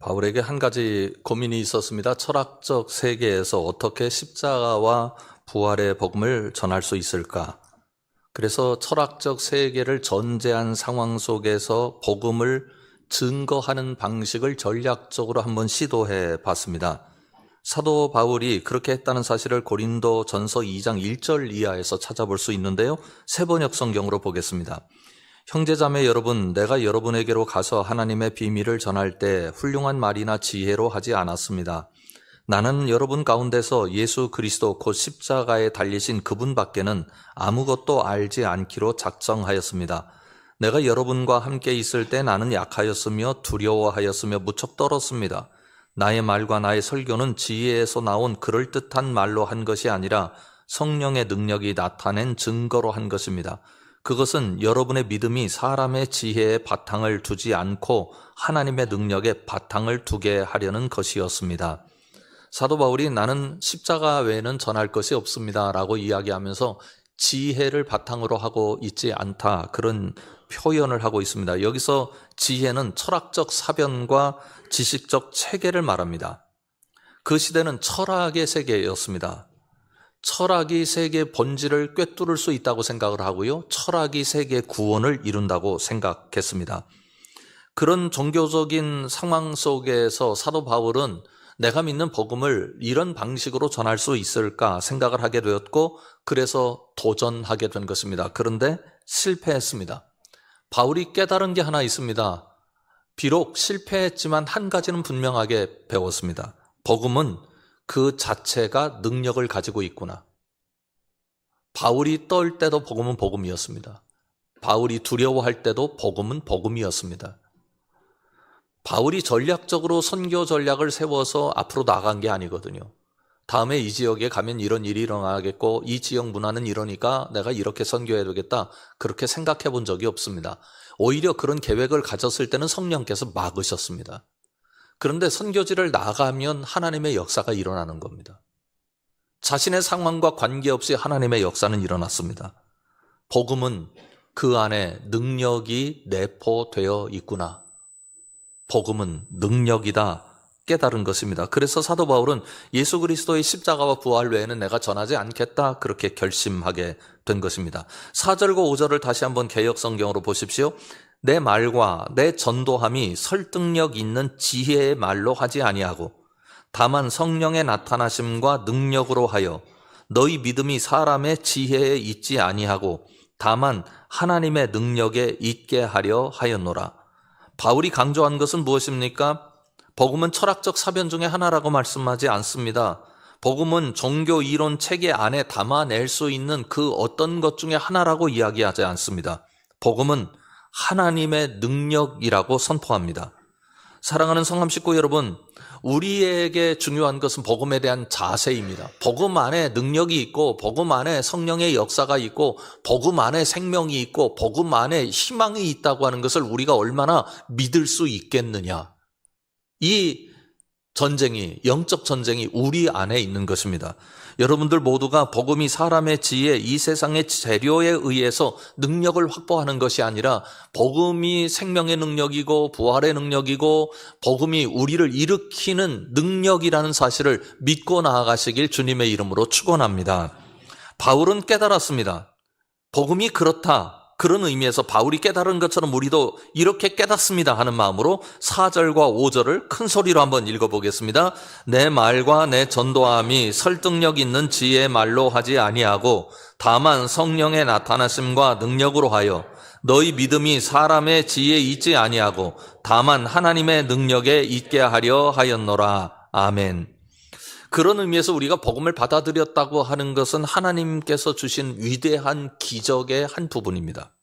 바울에게 한 가지 고민이 있었습니다. 철학적 세계에서 어떻게 십자가와 부활의 복음을 전할 수 있을까? 그래서 철학적 세계를 전제한 상황 속에서 복음을 증거하는 방식을 전략적으로 한번 시도해 봤습니다. 사도 바울이 그렇게 했다는 사실을 고린도 전서 2장 1절 이하에서 찾아볼 수 있는데요. 세번역 성경으로 보겠습니다. 형제자매 여러분, 내가 여러분에게로 가서 하나님의 비밀을 전할 때 훌륭한 말이나 지혜로 하지 않았습니다. 나는 여러분 가운데서 예수 그리스도 곧 십자가에 달리신 그분밖에는 아무것도 알지 않기로 작정하였습니다. 내가 여러분과 함께 있을 때 나는 약하였으며 두려워하였으며 무척 떨었습니다. 나의 말과 나의 설교는 지혜에서 나온 그럴듯한 말로 한 것이 아니라 성령의 능력이 나타낸 증거로 한 것입니다. 그것은 여러분의 믿음이 사람의 지혜에 바탕을 두지 않고 하나님의 능력에 바탕을 두게 하려는 것이었습니다. 사도 바울이 나는 십자가 외에는 전할 것이 없습니다 라고 이야기하면서 지혜를 바탕으로 하고 있지 않다, 그런 표현을 하고 있습니다. 여기서 지혜는 철학적 사변과 지식적 체계를 말합니다. 그 시대는 철학의 세계였습니다. 철학이 세계의 본질을 꿰뚫을 수 있다고 생각을 하고요, 철학이 세계의 구원을 이룬다고 생각했습니다. 그런 종교적인 상황 속에서 사도 바울은 내가 믿는 복음을 이런 방식으로 전할 수 있을까 생각을 하게 되었고, 그래서 도전하게 된 것입니다. 그런데 실패했습니다. 바울이 깨달은 게 하나 있습니다. 비록 실패했지만 한 가지는 분명하게 배웠습니다. 복음은 그 자체가 능력을 가지고 있구나. 바울이 떨 때도 복음은 복음이었습니다. 바울이 두려워할 때도 복음은 복음이었습니다. 바울이 전략적으로 선교 전략을 세워서 앞으로 나간 게 아니거든요. 다음에 이 지역에 가면 이런 일이 일어나겠고 이 지역 문화는 이러니까 내가 이렇게 선교해야 되겠다, 그렇게 생각해 본 적이 없습니다. 오히려 그런 계획을 가졌을 때는 성령께서 막으셨습니다. 그런데 선교지를 나가면 하나님의 역사가 일어나는 겁니다. 자신의 상황과 관계없이 하나님의 역사는 일어났습니다. 복음은 그 안에 능력이 내포되어 있구나. 복음은 능력이다 깨달은 것입니다. 그래서 사도 바울은 예수 그리스도의 십자가와 부활 외에는 내가 전하지 않겠다, 그렇게 결심하게 된 것입니다. 4절과 5절을 다시 한번 개역 성경으로 보십시오. 내 말과 내 전도함이 설득력 있는 지혜의 말로 하지 아니하고 다만 성령의 나타나심과 능력으로 하여 너희 믿음이 사람의 지혜에 있지 아니하고 다만 하나님의 능력에 있게 하려 하였노라. 바울이 강조한 것은 무엇입니까? 복음은 철학적 사변 중에 하나라고 말씀하지 않습니다. 복음은 종교 이론 체계 안에 담아낼 수 있는 그 어떤 것 중에 하나라고 이야기하지 않습니다. 복음은 하나님의 능력이라고 선포합니다. 사랑하는 성함 식구 여러분, 우리에게 중요한 것은 복음에 대한 자세입니다. 복음 안에 능력이 있고 복음 안에 성령의 역사가 있고 복음 안에 생명이 있고 복음 안에 희망이 있다고 하는 것을 우리가 얼마나 믿을 수 있겠느냐. 이 전쟁이, 영적 전쟁이 우리 안에 있는 것입니다. 여러분들 모두가 복음이 사람의 지혜, 이 세상의 재료에 의해서 능력을 확보하는 것이 아니라 복음이 생명의 능력이고 부활의 능력이고 복음이 우리를 일으키는 능력이라는 사실을 믿고 나아가시길 주님의 이름으로 축원합니다. 바울은 깨달았습니다. 복음이 그렇다. 그런 의미에서 바울이 깨달은 것처럼 우리도 이렇게 깨닫습니다 하는 마음으로 4절과 5절을 큰 소리로 한번 읽어보겠습니다. 내 말과 내 전도함이 설득력 있는 지혜의 말로 하지 아니하고 다만 성령의 나타나심과 능력으로 하여 너희 믿음이 사람의 지혜에 있지 아니하고 다만 하나님의 능력에 있게 하려 하였노라. 아멘. 그런 의미에서 우리가 복음을 받아들였다고 하는 것은 하나님께서 주신 위대한 기적의 한 부분입니다.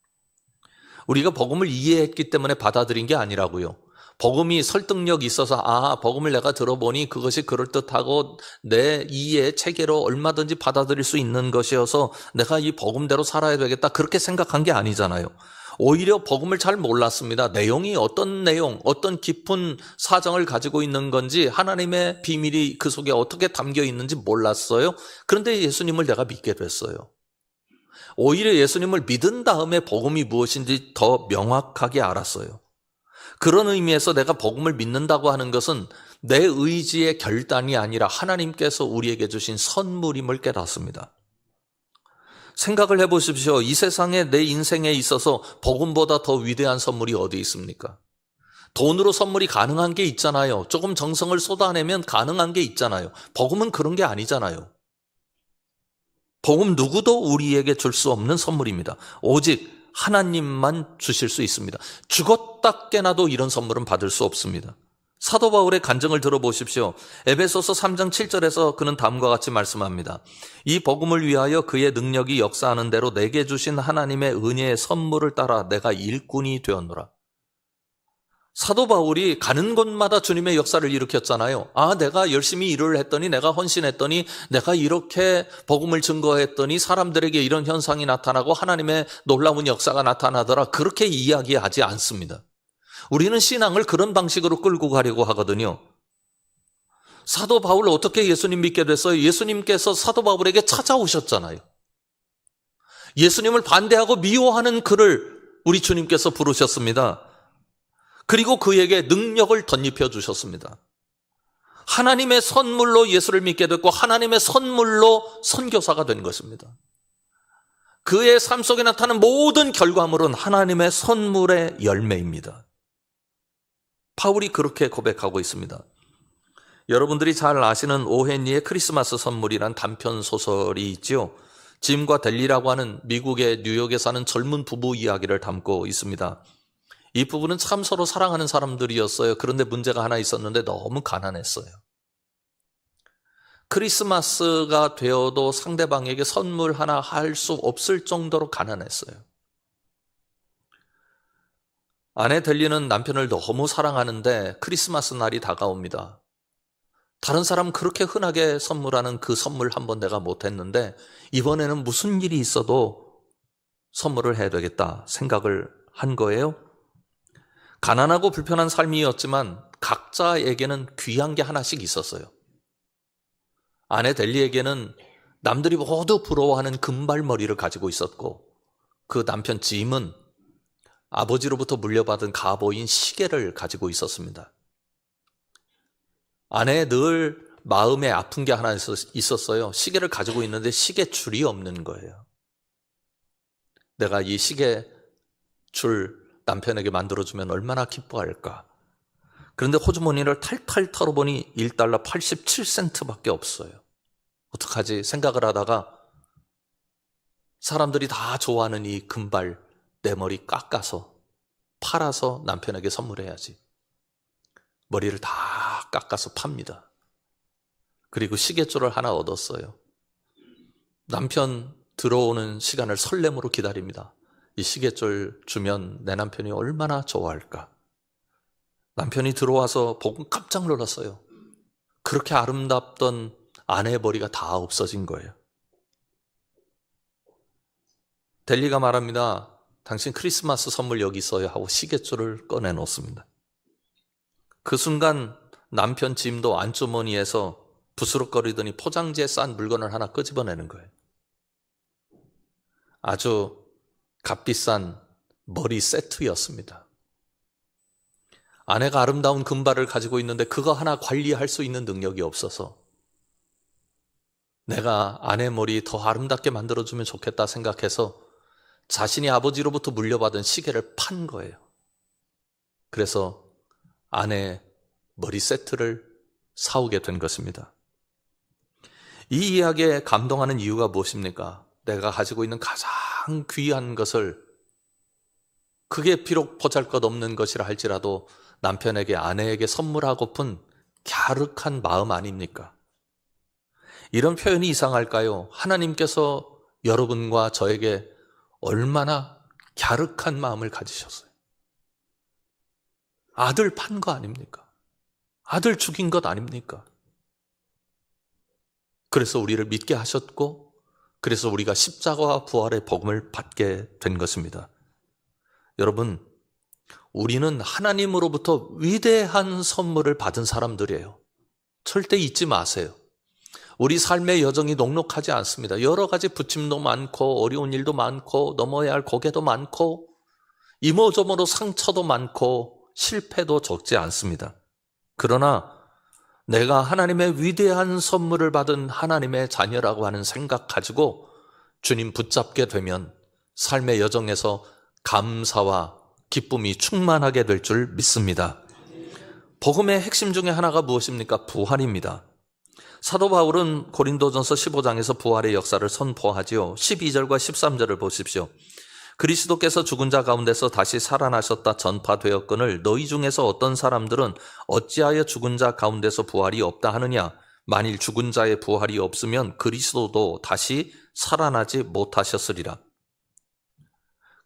우리가 복음을 이해했기 때문에 받아들인 게 아니라고요. 복음이 설득력이 있어서 복음을 내가 들어보니 그것이 그럴듯하고 내 이해 체계로 얼마든지 받아들일 수 있는 것이어서 내가 이 복음대로 살아야 되겠다, 그렇게 생각한 게 아니잖아요. 오히려 복음을 잘 몰랐습니다. 내용이 어떤 내용, 어떤 깊은 사정을 가지고 있는 건지, 하나님의 비밀이 그 속에 어떻게 담겨 있는지 몰랐어요. 그런데 예수님을 내가 믿게 됐어요. 오히려 예수님을 믿은 다음에 복음이 무엇인지 더 명확하게 알았어요. 그런 의미에서 내가 복음을 믿는다고 하는 것은 내 의지의 결단이 아니라 하나님께서 우리에게 주신 선물임을 깨닫습니다. 생각을 해보십시오. 이 세상에 내 인생에 있어서 복음보다 더 위대한 선물이 어디 있습니까? 돈으로 선물이 가능한 게 있잖아요. 조금 정성을 쏟아내면 가능한 게 있잖아요. 복음은 그런 게 아니잖아요. 복음 누구도 우리에게 줄 수 없는 선물입니다. 오직 하나님만 주실 수 있습니다. 죽었다 깨나도 이런 선물은 받을 수 없습니다. 사도 바울의 간증을 들어보십시오. 에베소서 3장 7절에서 그는 다음과 같이 말씀합니다. 이 복음을 위하여 그의 능력이 역사하는 대로 내게 주신 하나님의 은혜의 선물을 따라 내가 일꾼이 되었노라. 사도 바울이 가는 곳마다 주님의 역사를 일으켰잖아요. 내가 열심히 일을 했더니, 내가 헌신했더니, 내가 이렇게 복음을 증거했더니 사람들에게 이런 현상이 나타나고 하나님의 놀라운 역사가 나타나더라. 그렇게 이야기하지 않습니다. 우리는 신앙을 그런 방식으로 끌고 가려고 하거든요. 사도 바울 어떻게 예수님 믿게 됐어요? 예수님께서 사도 바울에게 찾아오셨잖아요. 예수님을 반대하고 미워하는 그를 우리 주님께서 부르셨습니다. 그리고 그에게 능력을 덧입혀 주셨습니다. 하나님의 선물로 예수를 믿게 됐고 하나님의 선물로 선교사가 된 것입니다. 그의 삶 속에 나타나는 모든 결과물은 하나님의 선물의 열매입니다. 바울이 그렇게 고백하고 있습니다. 여러분들이 잘 아시는 오헨리의 크리스마스 선물이란 단편 소설이 있지요. 짐과 델리라고 하는 미국의 뉴욕에 사는 젊은 부부 이야기를 담고 있습니다. 이 부부는 참 서로 사랑하는 사람들이었어요. 그런데 문제가 하나 있었는데 너무 가난했어요. 크리스마스가 되어도 상대방에게 선물 하나 할 수 없을 정도로 가난했어요. 아내 델리는 남편을 너무 사랑하는데 크리스마스 날이 다가옵니다. 다른 사람 그렇게 흔하게 선물하는 그 선물 한 번 내가 못했는데 이번에는 무슨 일이 있어도 선물을 해야 되겠다 생각을 한 거예요. 가난하고 불편한 삶이었지만 각자에게는 귀한 게 하나씩 있었어요. 아내 델리에게는 남들이 모두 부러워하는 금발머리를 가지고 있었고 그 남편 짐은 아버지로부터 물려받은 가보인 시계를 가지고 있었습니다. 아내의 늘 마음에 아픈 게 하나 있었어요. 시계를 가지고 있는데 시계줄이 없는 거예요. 내가 이 시계줄 남편에게 만들어주면 얼마나 기뻐할까. 그런데 호주머니를 탈탈 털어보니 1달러 87센트밖에 없어요. 어떡하지 생각을 하다가 사람들이 다 좋아하는 이 금발 내 머리 깎아서 팔아서 남편에게 선물해야지. 머리를 다 깎아서 팝니다. 그리고 시계줄을 하나 얻었어요. 남편 들어오는 시간을 설렘으로 기다립니다. 이 시계줄 주면 내 남편이 얼마나 좋아할까. 남편이 들어와서 보고 깜짝 놀랐어요. 그렇게 아름답던 아내의 머리가 다 없어진 거예요. 델리가 말합니다. 당신 크리스마스 선물 여기 있어요 하고 시계줄을 꺼내놓습니다. 그 순간 남편 짐도 안주머니에서 부스럭거리더니 포장지에 싼 물건을 하나 끄집어내는 거예요. 아주 값비싼 머리 세트였습니다. 아내가 아름다운 금발을 가지고 있는데 그거 하나 관리할 수 있는 능력이 없어서 내가 아내 머리 더 아름답게 만들어주면 좋겠다 생각해서 자신이 아버지로부터 물려받은 시계를 판 거예요. 그래서 아내 머리 세트를 사오게 된 것입니다. 이 이야기에 감동하는 이유가 무엇입니까? 내가 가지고 있는 가장 귀한 것을 그게 비록 보잘것없는 것이라 할지라도 남편에게 아내에게 선물하고픈 갸륵한 마음 아닙니까? 이런 표현이 이상할까요? 하나님께서 여러분과 저에게 얼마나 갸륵한 마음을 가지셨어요. 아들 판 거 아닙니까? 아들 죽인 것 아닙니까? 그래서 우리를 믿게 하셨고 그래서 우리가 십자가와 부활의 복음을 받게 된 것입니다. 여러분, 우리는 하나님으로부터 위대한 선물을 받은 사람들이에요. 절대 잊지 마세요. 우리 삶의 여정이 녹록하지 않습니다. 여러 가지 부침도 많고 어려운 일도 많고 넘어야 할 고개도 많고 이모저모로 상처도 많고 실패도 적지 않습니다. 그러나 내가 하나님의 위대한 선물을 받은 하나님의 자녀라고 하는 생각 가지고 주님 붙잡게 되면 삶의 여정에서 감사와 기쁨이 충만하게 될 줄 믿습니다. 복음의 핵심 중에 하나가 무엇입니까? 부활입니다. 사도 바울은 고린도전서 15장에서 부활의 역사를 선포하지요. 12절과 13절을 보십시오. 그리스도께서 죽은 자 가운데서 다시 살아나셨다 전파되었거늘 너희 중에서 어떤 사람들은 어찌하여 죽은 자 가운데서 부활이 없다 하느냐? 만일 죽은 자의 부활이 없으면 그리스도도 다시 살아나지 못하셨으리라.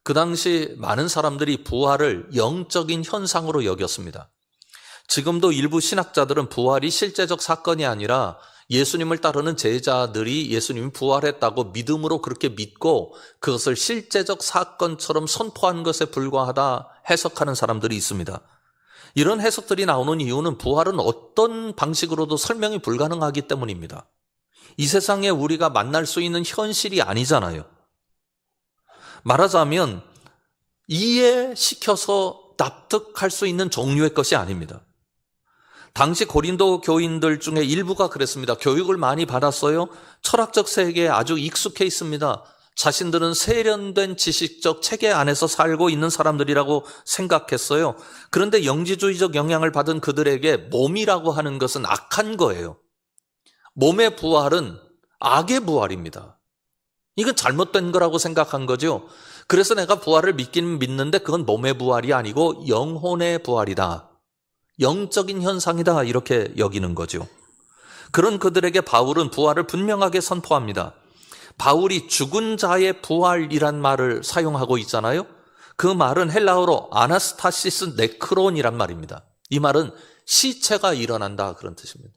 그 당시 많은 사람들이 부활을 영적인 현상으로 여겼습니다. 지금도 일부 신학자들은 부활이 실제적 사건이 아니라 예수님을 따르는 제자들이 예수님이 부활했다고 믿음으로 그렇게 믿고 그것을 실제적 사건처럼 선포한 것에 불과하다 해석하는 사람들이 있습니다. 이런 해석들이 나오는 이유는 부활은 어떤 방식으로도 설명이 불가능하기 때문입니다. 이 세상에 우리가 만날 수 있는 현실이 아니잖아요. 말하자면 이해시켜서 납득할 수 있는 종류의 것이 아닙니다. 당시 고린도 교인들 중에 일부가 그랬습니다. 교육을 많이 받았어요. 철학적 세계에 아주 익숙해 있습니다. 자신들은 세련된 지식적 체계 안에서 살고 있는 사람들이라고 생각했어요. 그런데 영지주의적 영향을 받은 그들에게 몸이라고 하는 것은 악한 거예요. 몸의 부활은 악의 부활입니다. 이건 잘못된 거라고 생각한 거죠. 그래서 내가 부활을 믿긴 믿는데 그건 몸의 부활이 아니고 영혼의 부활이다. 영적인 현상이다 이렇게 여기는 거죠. 그런 그들에게 바울은 부활을 분명하게 선포합니다. 바울이 죽은 자의 부활이란 말을 사용하고 있잖아요. 그 말은 헬라어로 아나스타시스 네크론이란 말입니다. 이 말은 시체가 일어난다 그런 뜻입니다.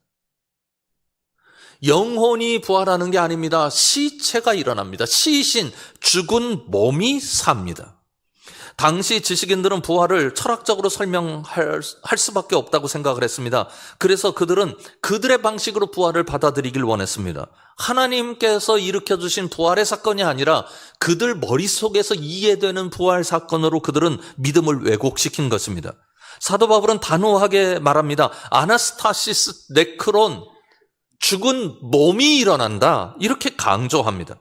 영혼이 부활하는 게 아닙니다. 시체가 일어납니다. 시신, 죽은 몸이 삽니다. 당시 지식인들은 부활을 철학적으로 설명할 수밖에 없다고 생각을 했습니다. 그래서 그들은 그들의 방식으로 부활을 받아들이길 원했습니다. 하나님께서 일으켜주신 부활의 사건이 아니라 그들 머릿속에서 이해되는 부활 사건으로 그들은 믿음을 왜곡시킨 것입니다. 사도 바울은 단호하게 말합니다. 아나스타시스 네크론, 죽은 몸이 일어난다 이렇게 강조합니다.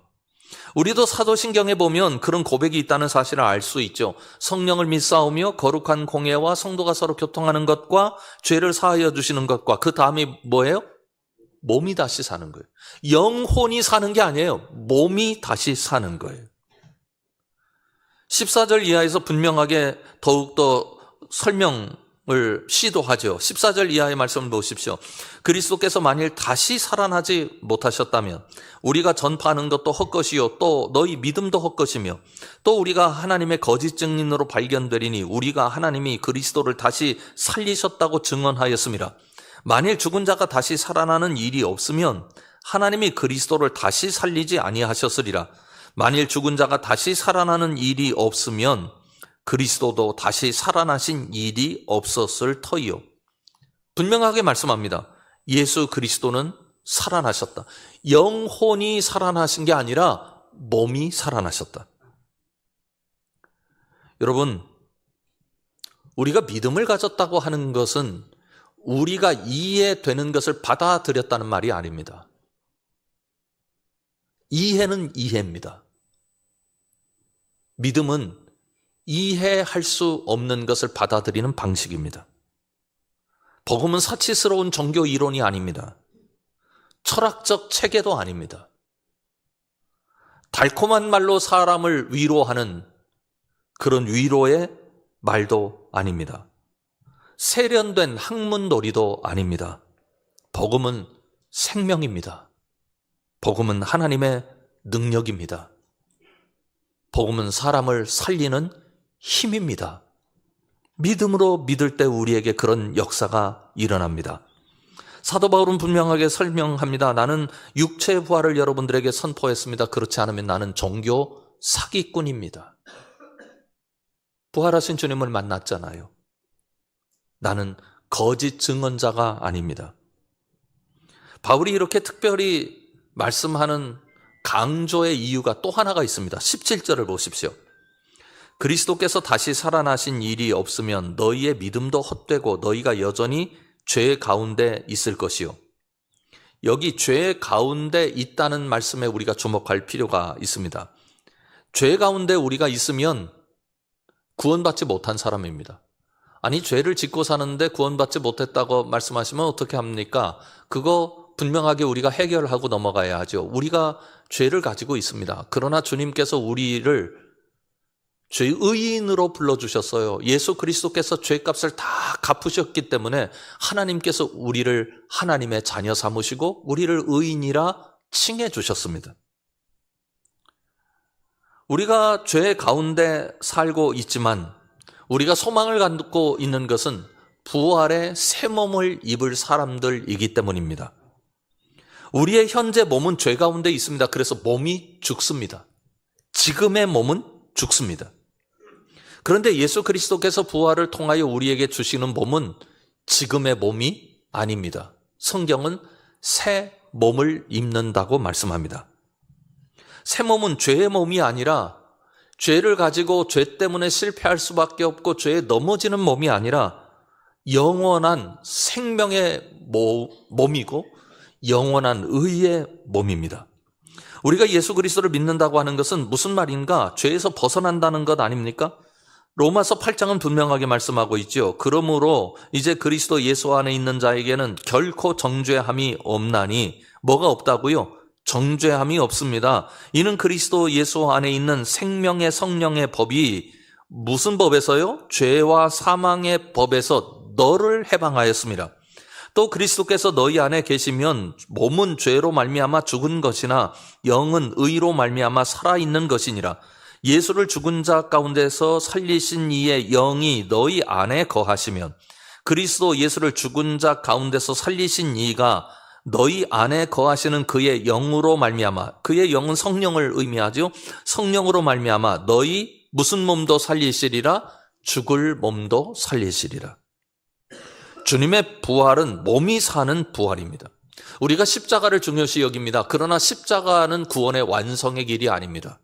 우리도 사도신경에 보면 그런 고백이 있다는 사실을 알 수 있죠. 성령을 믿사오며 거룩한 공예와 성도가 서로 교통하는 것과 죄를 사하여 주시는 것과 그 다음이 뭐예요? 몸이 다시 사는 거예요. 영혼이 사는 게 아니에요. 몸이 다시 사는 거예요. 14절 이하에서 분명하게 더욱더 설명을 시도하죠. 14절 이하의 말씀을 보십시오. 그리스도께서 만일 다시 살아나지 못하셨다면 우리가 전파하는 것도 헛것이요 또 너희 믿음도 헛것이며 또 우리가 하나님의 거짓 증인으로 발견되리니 우리가 하나님이 그리스도를 다시 살리셨다고 증언하였음이라. 만일 죽은 자가 다시 살아나는 일이 없으면 하나님이 그리스도를 다시 살리지 아니하셨으리라. 만일 죽은 자가 다시 살아나는 일이 없으면 그리스도도 다시 살아나신 일이 없었을 터이요. 분명하게 말씀합니다. 예수 그리스도는 살아나셨다. 영혼이 살아나신 게 아니라 몸이 살아나셨다. 여러분, 우리가 믿음을 가졌다고 하는 것은 우리가 이해되는 것을 받아들였다는 말이 아닙니다. 이해는 이해입니다. 믿음은 이해할 수 없는 것을 받아들이는 방식입니다. 복음은 사치스러운 종교 이론이 아닙니다. 철학적 체계도 아닙니다. 달콤한 말로 사람을 위로하는 그런 위로의 말도 아닙니다. 세련된 학문놀이도 아닙니다. 복음은 생명입니다. 복음은 하나님의 능력입니다. 복음은 사람을 살리는 힘입니다. 믿음으로 믿을 때 우리에게 그런 역사가 일어납니다. 사도 바울은 분명하게 설명합니다. 나는 육체의 부활을 여러분들에게 선포했습니다. 그렇지 않으면 나는 종교 사기꾼입니다. 부활하신 주님을 만났잖아요. 나는 거짓 증언자가 아닙니다. 바울이 이렇게 특별히 말씀하는 강조의 이유가 또 하나가 있습니다. 17절을 보십시오. 그리스도께서 다시 살아나신 일이 없으면 너희의 믿음도 헛되고 너희가 여전히 죄 가운데 있을 것이요. 여기 죄 가운데 있다는 말씀에 우리가 주목할 필요가 있습니다. 죄 가운데 우리가 있으면 구원받지 못한 사람입니다. 아니, 죄를 짓고 사는데 구원받지 못했다고 말씀하시면 어떻게 합니까? 그거 분명하게 우리가 해결하고 넘어가야 하죠. 우리가 죄를 가지고 있습니다. 그러나 주님께서 우리를 죄의인으로 불러주셨어요. 예수 그리스도께서 죄값을 다 갚으셨기 때문에 하나님께서 우리를 하나님의 자녀 삼으시고 우리를 의인이라 칭해 주셨습니다. 우리가 죄 가운데 살고 있지만 우리가 소망을 갖고 있는 것은 부활의 새 몸을 입을 사람들이기 때문입니다. 우리의 현재 몸은 죄 가운데 있습니다. 그래서 몸이 죽습니다. 지금의 몸은 죽습니다. 그런데 예수 그리스도께서 부활을 통하여 우리에게 주시는 몸은 지금의 몸이 아닙니다. 성경은 새 몸을 입는다고 말씀합니다. 새 몸은 죄의 몸이 아니라 죄를 가지고 죄 때문에 실패할 수밖에 없고 죄에 넘어지는 몸이 아니라 영원한 생명의 몸이고 영원한 의의 몸입니다. 우리가 예수 그리스도를 믿는다고 하는 것은 무슨 말인가? 죄에서 벗어난다는 것 아닙니까? 로마서 8장은 분명하게 말씀하고 있죠. 그러므로 이제 그리스도 예수 안에 있는 자에게는 결코 정죄함이 없나니, 뭐가 없다고요? 정죄함이 없습니다. 이는 그리스도 예수 안에 있는 생명의 성령의 법이 무슨 법에서요? 죄와 사망의 법에서 너를 해방하였습니다. 또 그리스도께서 너희 안에 계시면 몸은 죄로 말미암아 죽은 것이나 영은 의로 말미암아 살아있는 것이니라. 예수를 죽은 자 가운데서 살리신 이의 영이 너희 안에 거하시면 그리스도 예수를 죽은 자 가운데서 살리신 이가 너희 안에 거하시는 그의 영으로 말미암아, 그의 영은 성령을 의미하죠. 성령으로 말미암아 너희 무슨 몸도 살리시리라? 죽을 몸도 살리시리라. 주님의 부활은 몸이 사는 부활입니다. 우리가 십자가를 중요시 여깁니다. 그러나 십자가는 구원의 완성의 길이 아닙니다.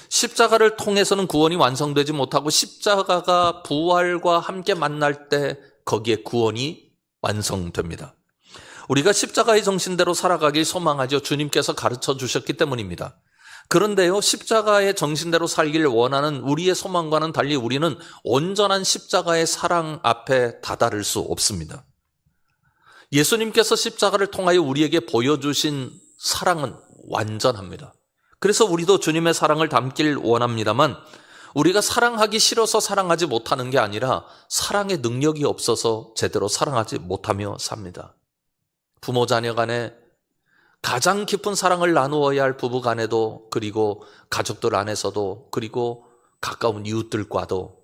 십자가를 통해서는 구원이 완성되지 못하고 십자가가 부활과 함께 만날 때 거기에 구원이 완성됩니다. 우리가 십자가의 정신대로 살아가길 소망하죠. 주님께서 가르쳐 주셨기 때문입니다. 그런데요, 십자가의 정신대로 살길 원하는 우리의 소망과는 달리 우리는 온전한 십자가의 사랑 앞에 다다를 수 없습니다. 예수님께서 십자가를 통하여 우리에게 보여주신 사랑은 완전합니다. 그래서 우리도 주님의 사랑을 담길 원합니다만 우리가 사랑하기 싫어서 사랑하지 못하는 게 아니라 사랑의 능력이 없어서 제대로 사랑하지 못하며 삽니다. 부모 자녀 간에 가장 깊은 사랑을 나누어야 할 부부 간에도, 그리고 가족들 안에서도, 그리고 가까운 이웃들과도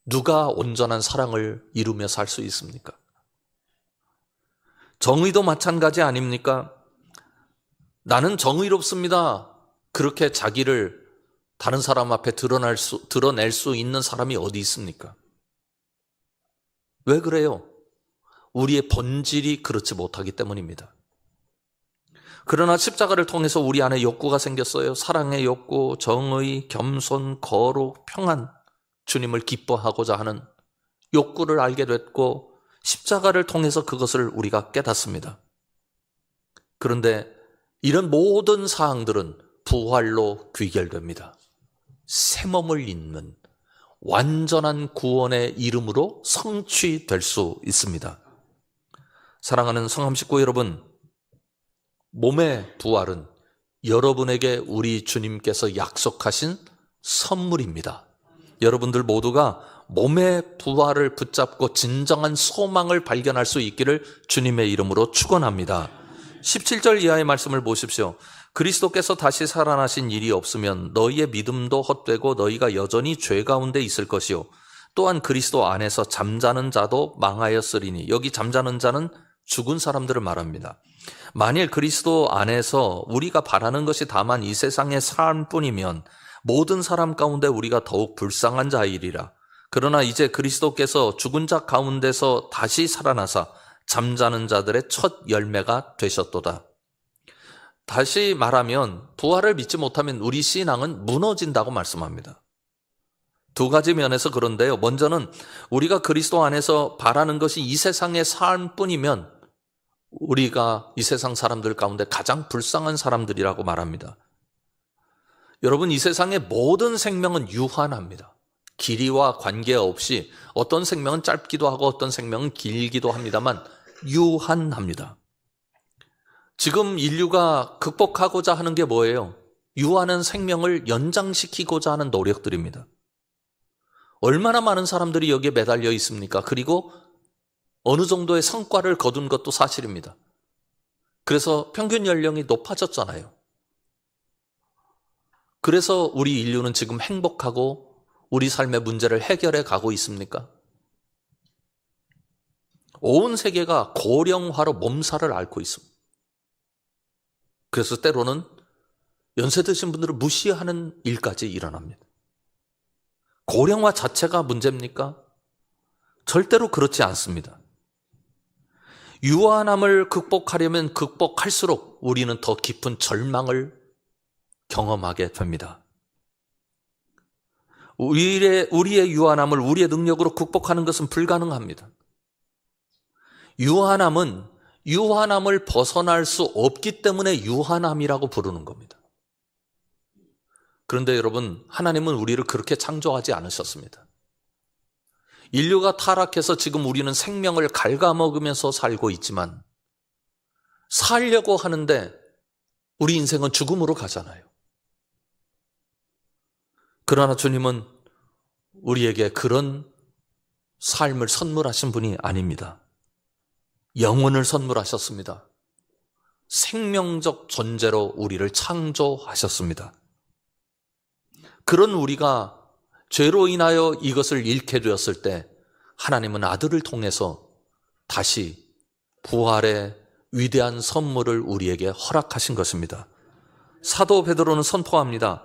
누가 온전한 사랑을 이루며 살 수 있습니까? 정의도 마찬가지 아닙니까? 나는 정의롭습니다. 그렇게 자기를 다른 사람 앞에 드러낼 수 있는 사람이 어디 있습니까? 왜 그래요? 우리의 본질이 그렇지 못하기 때문입니다. 그러나 십자가를 통해서 우리 안에 욕구가 생겼어요. 사랑의 욕구, 정의, 겸손, 거룩, 평안, 주님을 기뻐하고자 하는 욕구를 알게 됐고 십자가를 통해서 그것을 우리가 깨닫습니다. 그런데 이런 모든 사항들은 부활로 귀결됩니다. 새 몸을 입는 완전한 구원의 이름으로 성취될 수 있습니다. 사랑하는 성함 식구 여러분, 몸의 부활은 여러분에게 우리 주님께서 약속하신 선물입니다. 여러분들 모두가 몸의 부활을 붙잡고 진정한 소망을 발견할 수 있기를 주님의 이름으로 축원합니다. 17절 이하의 말씀을 보십시오. 그리스도께서 다시 살아나신 일이 없으면 너희의 믿음도 헛되고 너희가 여전히 죄 가운데 있을 것이요. 또한 그리스도 안에서 잠자는 자도 망하였으리니, 여기 잠자는 자는 죽은 사람들을 말합니다. 만일 그리스도 안에서 우리가 바라는 것이 다만 이 세상의 삶뿐이면 모든 사람 가운데 우리가 더욱 불쌍한 자이리라. 그러나 이제 그리스도께서 죽은 자 가운데서 다시 살아나사 잠자는 자들의 첫 열매가 되셨도다. 다시 말하면 부활을 믿지 못하면 우리 신앙은 무너진다고 말씀합니다. 두 가지 면에서 그런데요. 먼저는 우리가 그리스도 안에서 바라는 것이 이 세상의 삶뿐이면 우리가 이 세상 사람들 가운데 가장 불쌍한 사람들이라고 말합니다. 여러분, 이 세상의 모든 생명은 유한합니다. 길이와 관계없이 어떤 생명은 짧기도 하고 어떤 생명은 길기도 합니다만 유한합니다. 지금 인류가 극복하고자 하는 게 뭐예요? 유한한 생명을 연장시키고자 하는 노력들입니다. 얼마나 많은 사람들이 여기에 매달려 있습니까? 그리고 어느 정도의 성과를 거둔 것도 사실입니다. 그래서 평균 연령이 높아졌잖아요. 그래서 우리 인류는 지금 행복하고 우리 삶의 문제를 해결해 가고 있습니까? 온 세계가 고령화로 몸살을 앓고 있습니다. 그래서 때로는 연세 드신 분들을 무시하는 일까지 일어납니다. 고령화 자체가 문제입니까? 절대로 그렇지 않습니다. 유한함을 극복하려면 극복할수록 우리는 더 깊은 절망을 경험하게 됩니다. 우리의 유한함을 우리의 능력으로 극복하는 것은 불가능합니다. 유한함을 벗어날 수 없기 때문에 유한함이라고 부르는 겁니다. 그런데 여러분, 하나님은 우리를 그렇게 창조하지 않으셨습니다. 인류가 타락해서 지금 우리는 생명을 갉아먹으면서 살고 있지만 살려고 하는데 우리 인생은 죽음으로 가잖아요. 그러나 주님은 우리에게 그런 삶을 선물하신 분이 아닙니다. 영혼을 선물하셨습니다. 생명적 존재로 우리를 창조하셨습니다. 그런 우리가 죄로 인하여 이것을 잃게 되었을 때 하나님은 아들을 통해서 다시 부활의 위대한 선물을 우리에게 허락하신 것입니다. 사도 베드로는 선포합니다.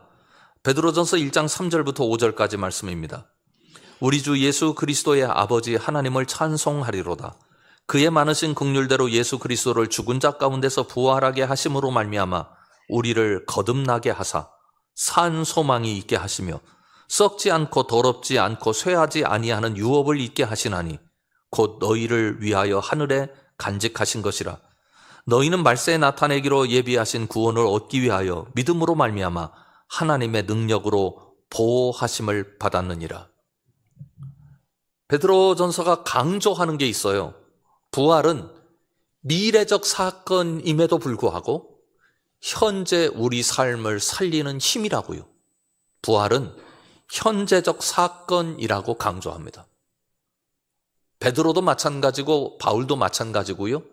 베드로전서 1장 3절부터 5절까지 말씀입니다. 우리 주 예수 그리스도의 아버지 하나님을 찬송하리로다. 그의 많으신 긍휼대로 예수 그리스도를 죽은 자 가운데서 부활하게 하심으로 말미암아 우리를 거듭나게 하사 산 소망이 있게 하시며 썩지 않고 더럽지 않고 쇠하지 아니하는 유업을 있게 하시나니 곧 너희를 위하여 하늘에 간직하신 것이라. 너희는 말세에 나타내기로 예비하신 구원을 얻기 위하여 믿음으로 말미암아 하나님의 능력으로 보호하심을 받았느니라. 베드로전서가 강조하는 게 있어요. 부활은 미래적 사건임에도 불구하고 현재 우리 삶을 살리는 힘이라고요. 부활은 현재적 사건이라고 강조합니다. 베드로도 마찬가지고 바울도 마찬가지고요.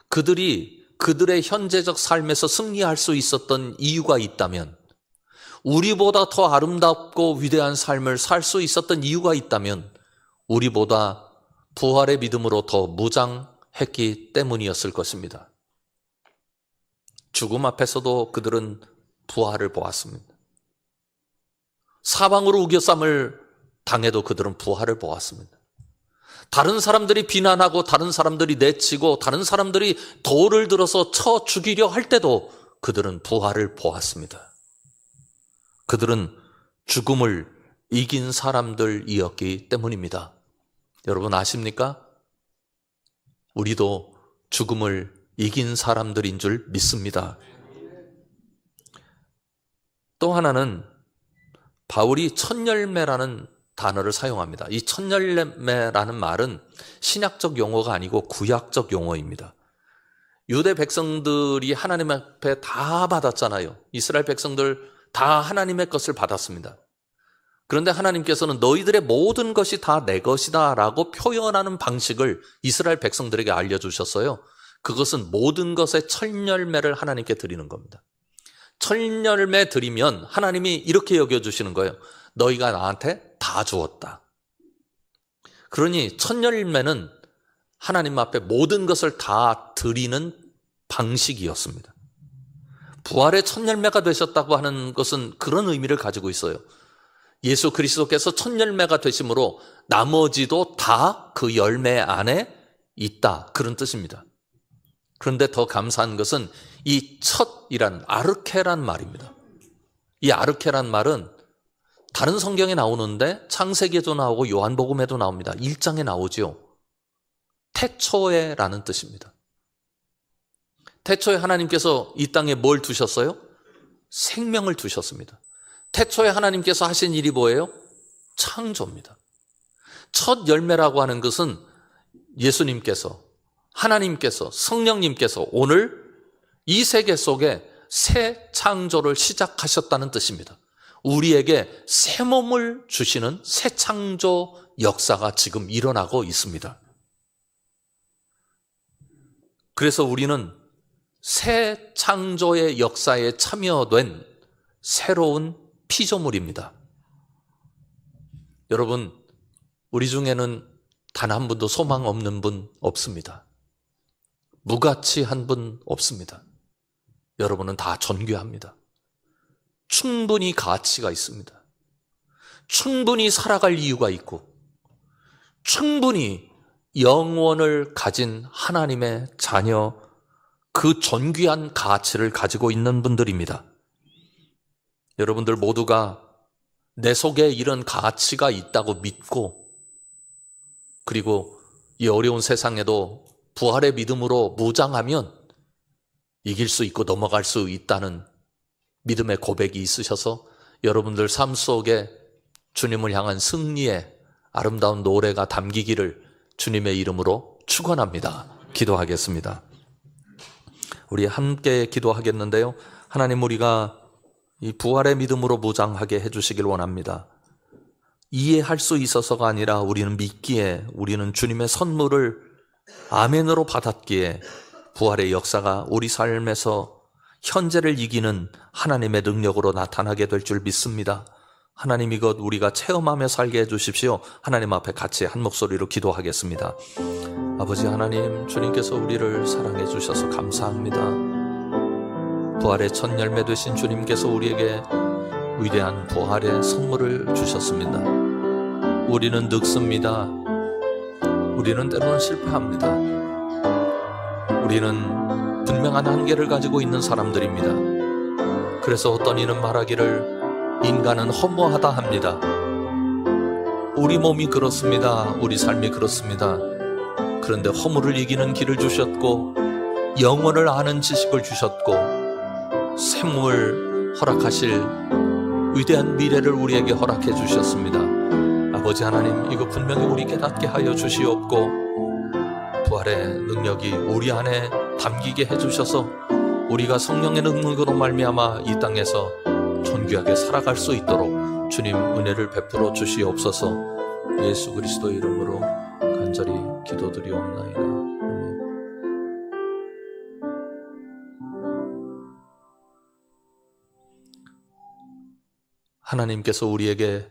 그들의 현재적 삶에서 승리할 수 있었던 이유가 있다면, 우리보다 더 아름답고 위대한 삶을 살 수 있었던 이유가 있다면 우리보다 부활의 믿음으로 더 무장했기 때문이었을 것입니다. 죽음 앞에서도 그들은 부활을 보았습니다. 사방으로 우겨쌈을 당해도 그들은 부활을 보았습니다. 다른 사람들이 비난하고 다른 사람들이 내치고 다른 사람들이 돌을 들어서 쳐 죽이려 할 때도 그들은 부활을 보았습니다. 그들은 죽음을 이긴 사람들이었기 때문입니다. 여러분 아십니까? 우리도 죽음을 이긴 사람들인 줄 믿습니다. 또 하나는 바울이 첫열매라는 단어를 사용합니다. 이 첫열매라는 말은 신약적 용어가 아니고 구약적 용어입니다. 유대 백성들이 하나님 앞에 다 받았잖아요. 이스라엘 백성들 다 하나님의 것을 받았습니다. 그런데 하나님께서는 너희들의 모든 것이 다 내 것이다 라고 표현하는 방식을 이스라엘 백성들에게 알려주셨어요. 그것은 모든 것의 첫열매를 하나님께 드리는 겁니다. 첫열매 드리면 하나님이 이렇게 여겨주시는 거예요. 너희가 나한테 다 주었다. 그러니 첫열매는 하나님 앞에 모든 것을 다 드리는 방식이었습니다. 부활의 첫열매가 되셨다고 하는 것은 그런 의미를 가지고 있어요. 예수 그리스도께서 첫열매가 되심으로 나머지도 다 그 열매 안에 있다. 그런 뜻입니다. 그런데 더 감사한 것은 이 첫이란 아르케란 말입니다. 이 아르케란 말은 다른 성경에 나오는데 창세기에도 나오고 요한복음에도 나옵니다. 1장에 나오지요. 태초에라는 뜻입니다. 태초에 하나님께서 이 땅에 뭘 두셨어요? 생명을 두셨습니다. 태초에 하나님께서 하신 일이 뭐예요? 창조입니다. 첫 열매라고 하는 것은 예수님께서, 하나님께서, 성령님께서 오늘 이 세계 속에 새 창조를 시작하셨다는 뜻입니다. 우리에게 새 몸을 주시는 새 창조 역사가 지금 일어나고 있습니다. 그래서 우리는 새 창조의 역사에 참여된 새로운 피조물입니다. 여러분, 우리 중에는 단 한 분도 소망 없는 분 없습니다. 무가치한 분 없습니다. 여러분은 다 존귀합니다. 충분히 가치가 있습니다. 충분히 살아갈 이유가 있고 충분히 영원을 가진 하나님의 자녀, 그 존귀한 가치를 가지고 있는 분들입니다. 여러분들 모두가 내 속에 이런 가치가 있다고 믿고, 그리고 이 어려운 세상에도 부활의 믿음으로 무장하면 이길 수 있고 넘어갈 수 있다는 믿음의 고백이 있으셔서 여러분들 삶 속에 주님을 향한 승리의 아름다운 노래가 담기기를 주님의 이름으로 축원합니다. 기도하겠습니다. 우리 함께 기도하겠는데요. 하나님, 우리가 이 부활의 믿음으로 무장하게 해주시길 원합니다. 이해할 수 있어서가 아니라 우리는 믿기에, 우리는 주님의 선물을 아멘으로 받았기에 부활의 역사가 우리 삶에서 현재를 이기는 하나님의 능력으로 나타나게 될 줄 믿습니다. 하나님, 이것 우리가 체험하며 살게 해주십시오. 하나님 앞에 같이 한 목소리로 기도하겠습니다. 아버지 하나님, 주님께서 우리를 사랑해 주셔서 감사합니다. 부활의 첫 열매 되신 주님께서 우리에게 위대한 부활의 선물을 주셨습니다. 우리는 늙습니다. 우리는 때로는 실패합니다. 우리는 분명한 한계를 가지고 있는 사람들입니다. 그래서 어떤 이는 말하기를 인간은 허무하다 합니다. 우리 몸이 그렇습니다. 우리 삶이 그렇습니다. 그런데 허물을 이기는 길을 주셨고 영혼을 아는 지식을 주셨고 새 몸을 허락하실 위대한 미래를 우리에게 허락해 주셨습니다. 아버지 하나님, 이거 분명히 우리 깨닫게 하여 주시옵고 부활의 능력이 우리 안에 담기게 해주셔서 우리가 성령의 능력으로 말미암아 이 땅에서 존귀하게 살아갈 수 있도록 주님 은혜를 베풀어 주시옵소서. 예수 그리스도의 이름으로 간절히 기도드리옵나이다. 아멘. 하나님께서 우리에게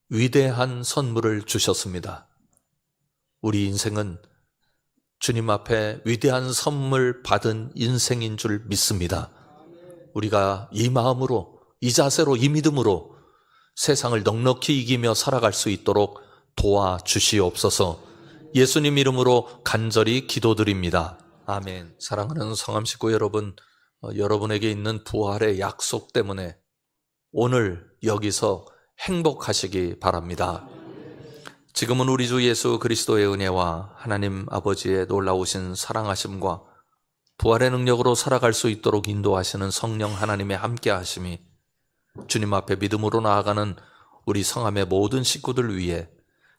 위대한 선물을 주셨습니다. 우리 인생은 주님 앞에 위대한 선물 받은 인생인 줄 믿습니다. 우리가 이 마음으로, 이 자세로, 이 믿음으로 세상을 넉넉히 이기며 살아갈 수 있도록 도와주시옵소서. 예수님 이름으로 간절히 기도드립니다. 아멘. 사랑하는 성암 식구 여러분, 여러분에게 있는 부활의 약속 때문에 오늘 여기서 행복하시기 바랍니다. 지금은 우리 주 예수 그리스도의 은혜와 하나님 아버지의 놀라우신 사랑하심과 부활의 능력으로 살아갈 수 있도록 인도하시는 성령 하나님의 함께하심이 주님 앞에 믿음으로 나아가는 우리 성함의 모든 식구들 위해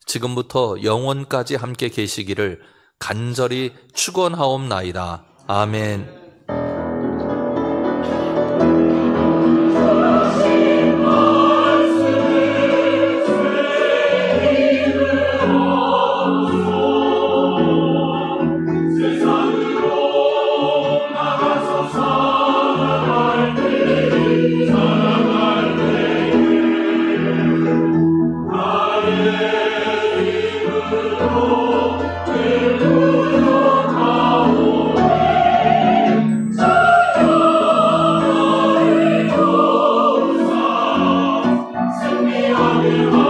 지금부터 영원까지 함께 계시기를 간절히 축원하옵나이다. 아멘. 승리하길